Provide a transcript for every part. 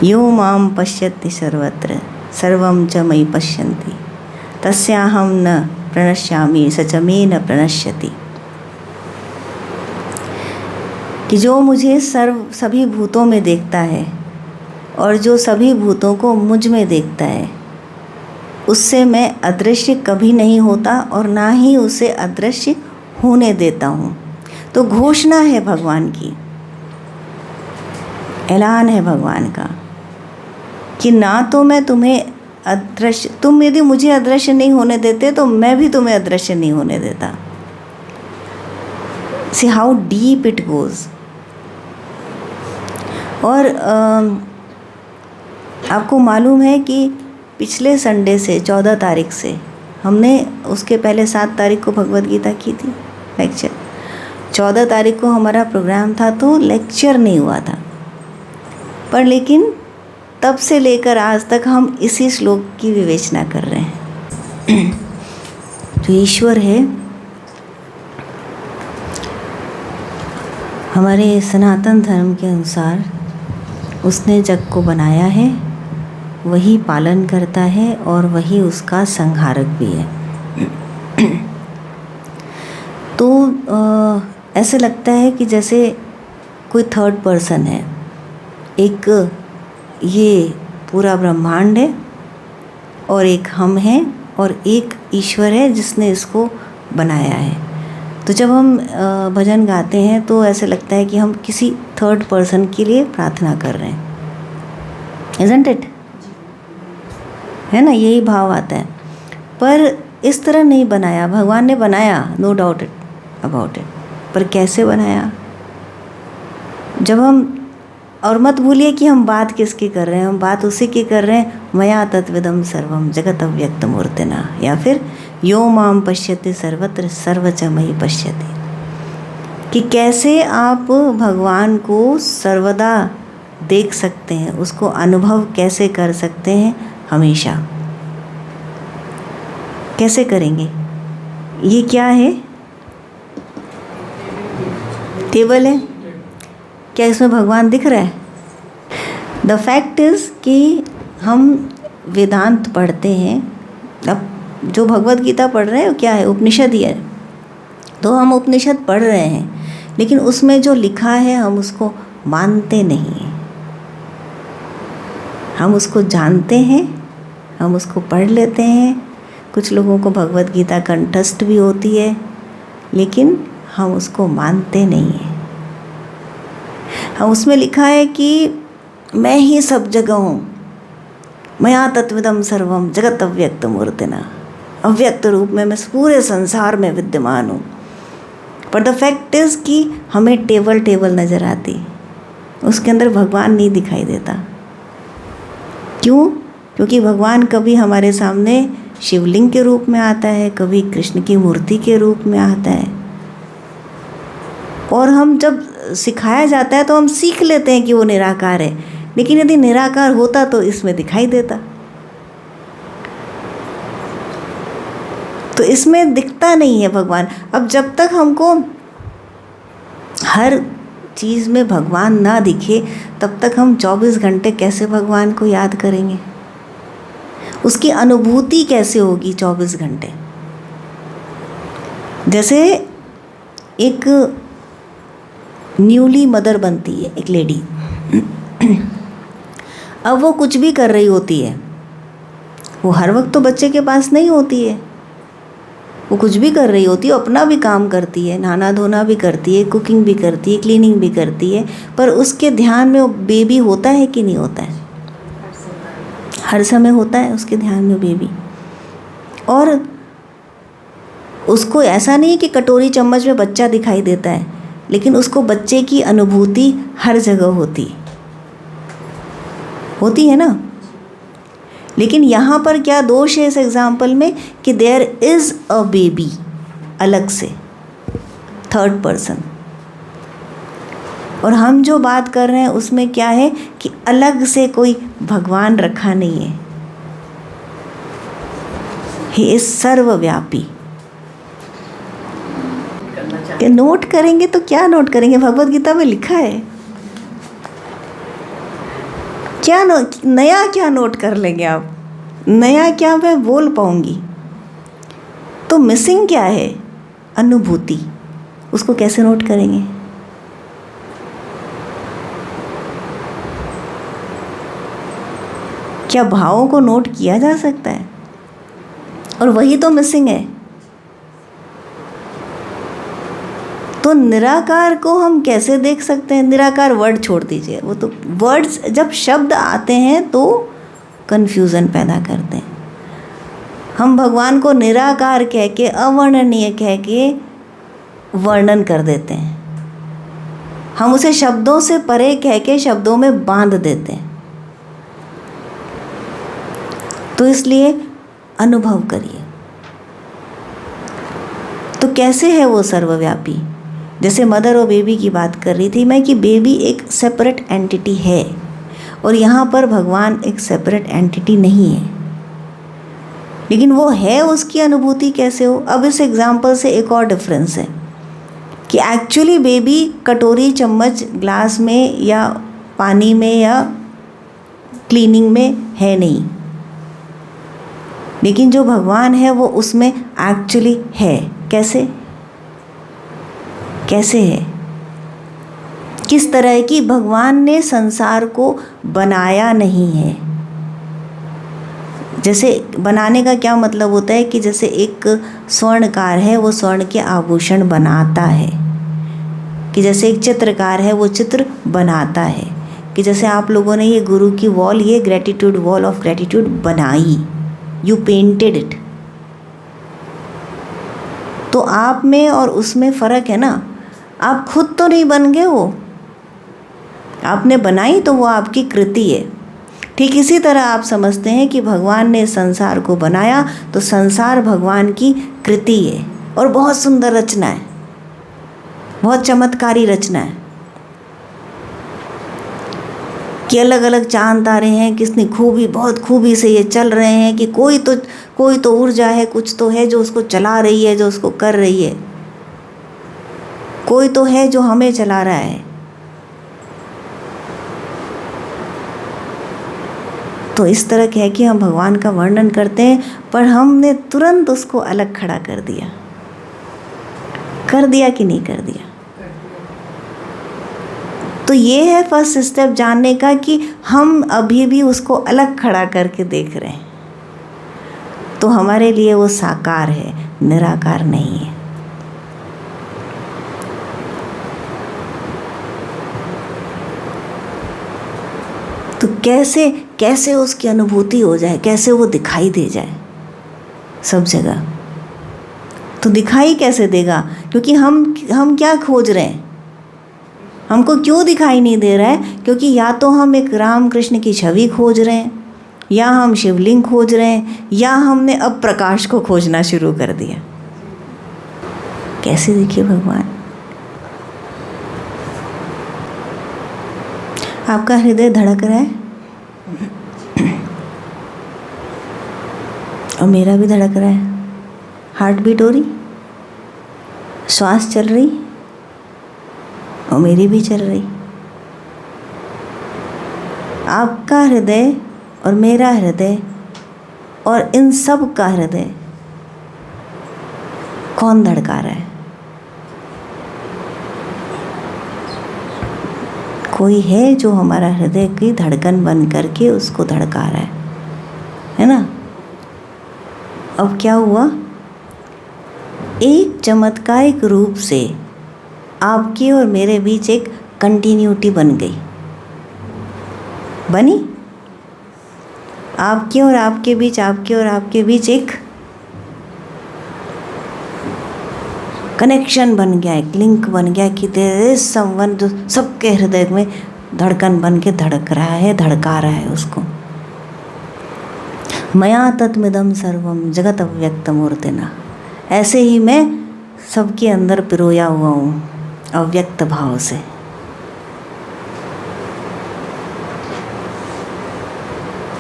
यो मां पश्यति सर्वत्र सर्वं च मयि पश्यन्ति तस्याहं न प्रणश्यामि स च मे न प्रणश्यति। कि जो मुझे सभी भूतों में देखता है और जो सभी भूतों को मुझ में देखता है, उससे मैं अदृश्य कभी नहीं होता और ना ही उसे अदृश्य होने देता हूँ। तो घोषणा है भगवान की, ऐलान है भगवान का कि ना तो मैं तुम्हें अदृश्य, तुम यदि मुझे अदृश्य नहीं होने देते तो मैं भी तुम्हें अदृश्य नहीं होने देता। See how deep it goes. और आपको मालूम है कि पिछले संडे से 14 तारीख से हमने, उसके पहले 7 तारीख को भगवद गीता की थी लेक्चर, 14 तारीख को हमारा प्रोग्राम था तो लेक्चर नहीं हुआ था, पर लेकिन तब से लेकर आज तक हम इसी श्लोक की विवेचना कर रहे हैं। जो ईश्वर है, हमारे सनातन धर्म के अनुसार उसने जग को बनाया है, वही पालन करता है और वही उसका संहारक भी है। तो ऐसे लगता है कि जैसे कोई थर्ड पर्सन है, एक ये पूरा ब्रह्मांड है और एक हम हैं और एक ईश्वर है जिसने इसको बनाया है। तो जब हम भजन गाते हैं तो ऐसे लगता है कि हम किसी थर्ड पर्सन के लिए प्रार्थना कर रहे हैं, isn't it? है ना, यही भाव आता है। पर इस तरह नहीं बनाया, भगवान ने बनाया, नो डाउट अबाउट इट, पर कैसे बनाया? जब हम, और मत भूलिए कि हम बात किसकी कर रहे हैं, हम बात उसी की कर रहे हैं, मया तत्विदं सर्वम जगत अव्यक्तमूर्तिना, या फिर यो मां पश्यति सर्वत्र सर्व च मयि पश्यति। कि कैसे आप भगवान को सर्वदा देख सकते हैं, उसको अनुभव कैसे कर सकते हैं, हमेशा कैसे करेंगे? ये क्या है? टेबल है, क्या इसमें भगवान दिख रहा है? द फैक्ट इज़ कि हम वेदांत पढ़ते हैं, अब जो भगवद गीता पढ़ रहे हैं क्या है? उपनिषद ही है। तो हम उपनिषद पढ़ रहे हैं, लेकिन उसमें जो लिखा है हम उसको मानते नहीं हैं। हम उसको जानते हैं, हम उसको पढ़ लेते हैं, कुछ लोगों को भगवद गीता कंठस्थ भी होती है, लेकिन हम उसको मानते नहीं हैं। हम उसमें लिखा है कि मैं ही सब जगह हूँ, मया तत्विदं सर्वम जगत अव्यक्तमूर्तिना, अव्यक्त रूप में मैं पूरे संसार में विद्यमान हूँ। पर द फैक्ट इज़ कि हमें टेबल नज़र आती, उसके अंदर भगवान नहीं दिखाई देता। क्यों? क्योंकि भगवान कभी हमारे सामने शिवलिंग के रूप में आता है, कभी कृष्ण की मूर्ति के रूप में आता है, और हम जब सिखाया जाता है तो हम सीख लेते हैं कि वो निराकार है, लेकिन यदि निराकार होता तो इसमें दिखाई देता। तो इसमें दिखता नहीं है भगवान। अब जब तक हमको हर चीज़ में भगवान ना दिखे, तब तक हम 24 घंटे कैसे भगवान को याद करेंगे? उसकी अनुभूति कैसे होगी 24 घंटे? जैसे एक न्यूली मदर बनती है एक लेडी, अब वो कुछ भी कर रही होती है, वो हर वक्त तो बच्चे के पास नहीं होती है, वो कुछ भी कर रही होती है, अपना भी काम करती है, नहाना धोना भी करती है, कुकिंग भी करती है, क्लीनिंग भी करती है, पर उसके ध्यान में वो बेबी होता है कि नहीं होता है? हर समय होता है उसके ध्यान में बेबी। और उसको ऐसा नहीं है कि कटोरी चम्मच में बच्चा दिखाई देता है, लेकिन उसको बच्चे की अनुभूति हर जगह होती है ना। लेकिन यहाँ पर क्या दोष है इस एग्जाम्पल में कि देयर इज़ अ बेबी, अलग से थर्ड पर्सन, और हम जो बात कर रहे हैं उसमें क्या है कि अलग से कोई भगवान रखा नहीं है। ही इज सर्वव्यापी। नोट करेंगे तो क्या नोट करेंगे? भगवद गीता में लिखा है, क्या नया क्या नोट कर लेंगे आप? नया क्या मैं बोल पाऊंगी? तो मिसिंग क्या है? अनुभूति। उसको कैसे नोट करेंगे? क्या भावों को नोट किया जा सकता है? और वही तो मिसिंग है। तो निराकार को हम कैसे देख सकते हैं? निराकार वर्ड छोड़ दीजिए, वो तो वर्ड्स, जब शब्द आते हैं तो कन्फ्यूज़न पैदा करते हैं। हम भगवान को निराकार कह के, अवर्णनीय कह के वर्णन कर देते हैं। हम उसे शब्दों से परे कह के शब्दों में बांध देते हैं। तो इसलिए अनुभव करिए। तो कैसे है वो सर्वव्यापी? जैसे मदर और बेबी की बात कर रही थी मैं कि बेबी एक सेपरेट एंटिटी है और यहाँ पर भगवान एक सेपरेट एंटिटी नहीं है, लेकिन वो है, उसकी अनुभूति कैसे हो? अब इस एग्जाम्पल से एक और डिफरेंस है कि एक्चुअली बेबी कटोरी, चम्मच, ग्लास में या पानी में या क्लीनिंग में है नहीं, लेकिन जो भगवान है वो उसमें एक्चुअली है। कैसे? कैसे है? किस तरह की? भगवान ने संसार को बनाया नहीं है। जैसे बनाने का क्या मतलब होता है कि जैसे एक स्वर्णकार है, वो स्वर्ण के आभूषण बनाता है, कि जैसे एक चित्रकार है, वो चित्र बनाता है, कि जैसे आप लोगों ने ये गुरु की वॉल, ये ग्रेटिट्यूड, वॉल ऑफ ग्रेटिट्यूड बनाई, यू पेंटेड इट। तो आप में और उसमें फ़र्क है ना। आप खुद तो नहीं बन गए, वो आपने बनाई तो वो आपकी कृति है। ठीक इसी तरह आप समझते हैं कि भगवान ने संसार को बनाया तो संसार भगवान की कृति है और बहुत सुंदर रचना है, बहुत चमत्कारी रचना है, कि अलग अलग चांद तारे हैं, किसने खूबी, बहुत खूबी से ये चल रहे हैं, कि कोई तो ऊर्जा है, कुछ तो है जो उसको चला रही है, जो उसको कर रही है, कोई तो है जो हमें चला रहा है। तो इस तरह कह के हम भगवान का वर्णन करते हैं, पर हमने तुरंत उसको अलग खड़ा कर दिया कि नहीं कर दिया? तो ये है फर्स्ट स्टेप जानने का कि हम अभी भी उसको अलग खड़ा करके देख रहे हैं। तो हमारे लिए वो साकार है, निराकार नहीं है। तो कैसे उसकी अनुभूति हो जाए, कैसे वो दिखाई दे जाए सब जगह? तो दिखाई कैसे देगा? क्योंकि हम क्या खोज रहे हैं? हमको क्यों दिखाई नहीं दे रहा है? क्योंकि या तो हम एक राम कृष्ण की छवि खोज रहे हैं, या हम शिवलिंग खोज रहे हैं, या हमने अब प्रकाश को खोजना शुरू कर दिया। कैसे दिखे भगवान? आपका हृदय धड़क रहा है और मेरा भी धड़क रहा है। हार्ट बीट हो रही, श्वास चल रही और मेरी भी चल रही। आपका हृदय और मेरा हृदय और इन सब का हृदय कौन धड़का रहा है? कोई है जो हमारा हृदय की धड़कन बन करके उसको धड़का रहा है ना? अब क्या हुआ? एक चमत्कारिक रूप से आपके और मेरे बीच एक कंटिन्यूटी बन गई, बनी। आपके और आपके बीच एक कनेक्शन बन गया, एक लिंक बन गया कि देयर इज समवन जो सबके हृदय में धड़कन बन के धड़क रहा है, धड़का रहा है उसको। मया तत्मिदं सर्वम जगत अव्यक्तमूर्तिना। ऐसे ही मैं सबके अंदर पिरोया हुआ हूँ अव्यक्त भाव से।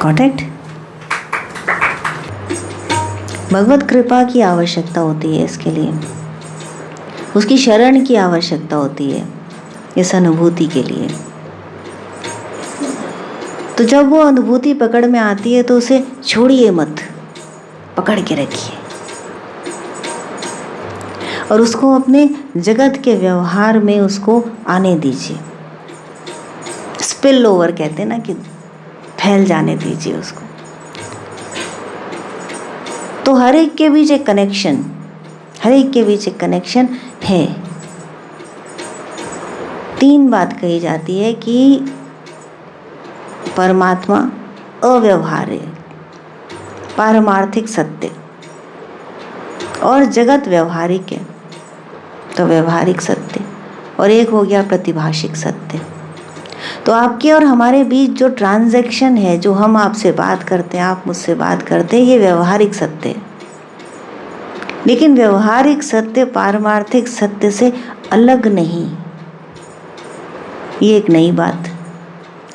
Got it? भगवत कृपा की आवश्यकता होती है इसके लिए, उसकी शरण की आवश्यकता होती है इस अनुभूति के लिए। तो जब वो अनुभूति पकड़ में आती है तो उसे छोड़िए मत, पकड़ के रखिए और उसको अपने जगत के व्यवहार में उसको आने दीजिए। स्पिल ओवर कहते हैं ना, कि फैल जाने दीजिए उसको। तो हर एक के बीच एक कनेक्शन, हर एक के बीच एक कनेक्शन है। 3 बात कही जाती है कि परमात्मा अव्यवहार्य, पारमार्थिक सत्य, और जगत व्यवहारिक है, तो व्यवहारिक सत्य, और एक हो गया प्रतिभाषिक सत्य। तो आपके और हमारे बीच जो ट्रांजैक्शन है, जो हम आपसे बात करते हैं, आप मुझसे बात करते हैं, ये व्यवहारिक सत्य है। लेकिन व्यवहारिक सत्य पारमार्थिक सत्य से अलग नहीं। ये एक नई बात।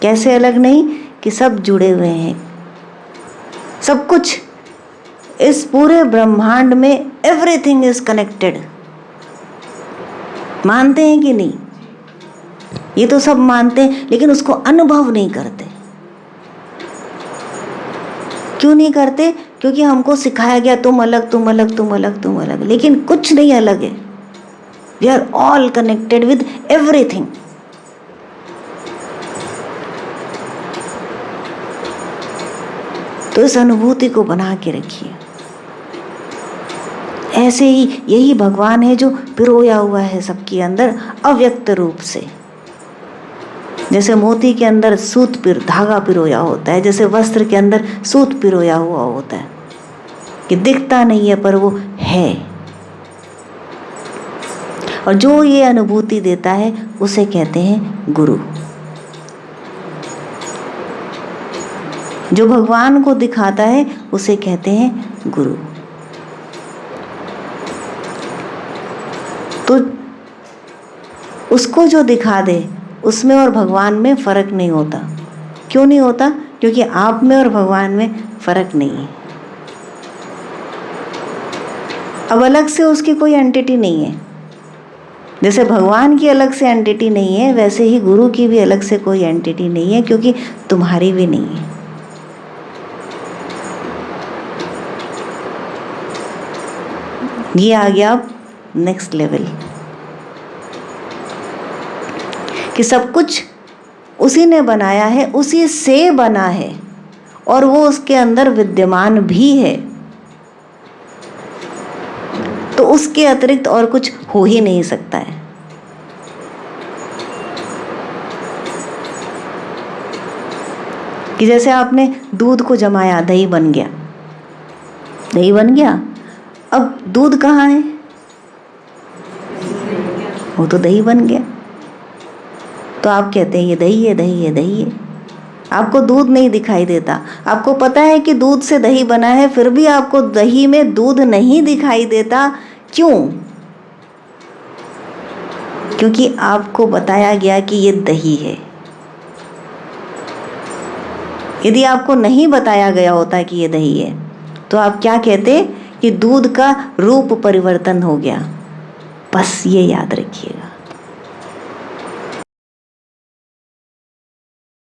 कैसे अलग नहीं? कि सब जुड़े हुए हैं, सब कुछ इस पूरे ब्रह्मांड में एवरीथिंग इज कनेक्टेड। मानते हैं कि नहीं? ये तो सब मानते हैं, लेकिन उसको अनुभव नहीं करते। क्यों नहीं करते? क्योंकि हमको सिखाया गया तुम अलग, तुम अलग, तुम अलग, तुम अलग। लेकिन कुछ नहीं अलग है। We are all connected with everything. तो इस अनुभूति को बना के रखिए। ऐसे ही यही भगवान है जो पिरोया हुआ है सबके अंदर अव्यक्त रूप से। जैसे मोती के अंदर धागा पिरोया होता है, जैसे वस्त्र के अंदर सूत पिरोया हुआ होता है, कि दिखता नहीं है पर वो है। और जो ये अनुभूति देता है उसे कहते हैं गुरु। जो भगवान को दिखाता है उसे कहते हैं गुरु। तो उसको जो दिखा दे उसमें और भगवान में फर्क नहीं होता। क्यों नहीं होता? क्योंकि आप में और भगवान में फर्क नहीं है। अब अलग से उसकी कोई एंटिटी नहीं है। जैसे भगवान की अलग से एंटिटी नहीं है, वैसे ही गुरु की भी अलग से कोई एंटिटी नहीं है, क्योंकि तुम्हारी भी नहीं है। ये आ गया अब नेक्स्ट लेवल, कि सब कुछ उसी ने बनाया है, उसी से बना है, और वो उसके अंदर विद्यमान भी है। तो उसके अतिरिक्त और कुछ हो ही नहीं सकता है। कि जैसे आपने दूध को जमाया, दही बन गया, दही बन गया। अब दूध कहाँ है? वो तो दही बन गया। तो आप कहते हैं ये दही है, दही है, दही है। आपको दूध नहीं दिखाई देता। आपको पता है कि दूध से दही बना है, फिर भी आपको दही में दूध नहीं दिखाई देता। क्यों? क्योंकि आपको बताया गया कि ये दही है। यदि आपको नहीं बताया गया होता कि ये दही है, तो आप क्या कहते कि दूध का रूप परिवर्तन हो गया। बस ये याद रखिए।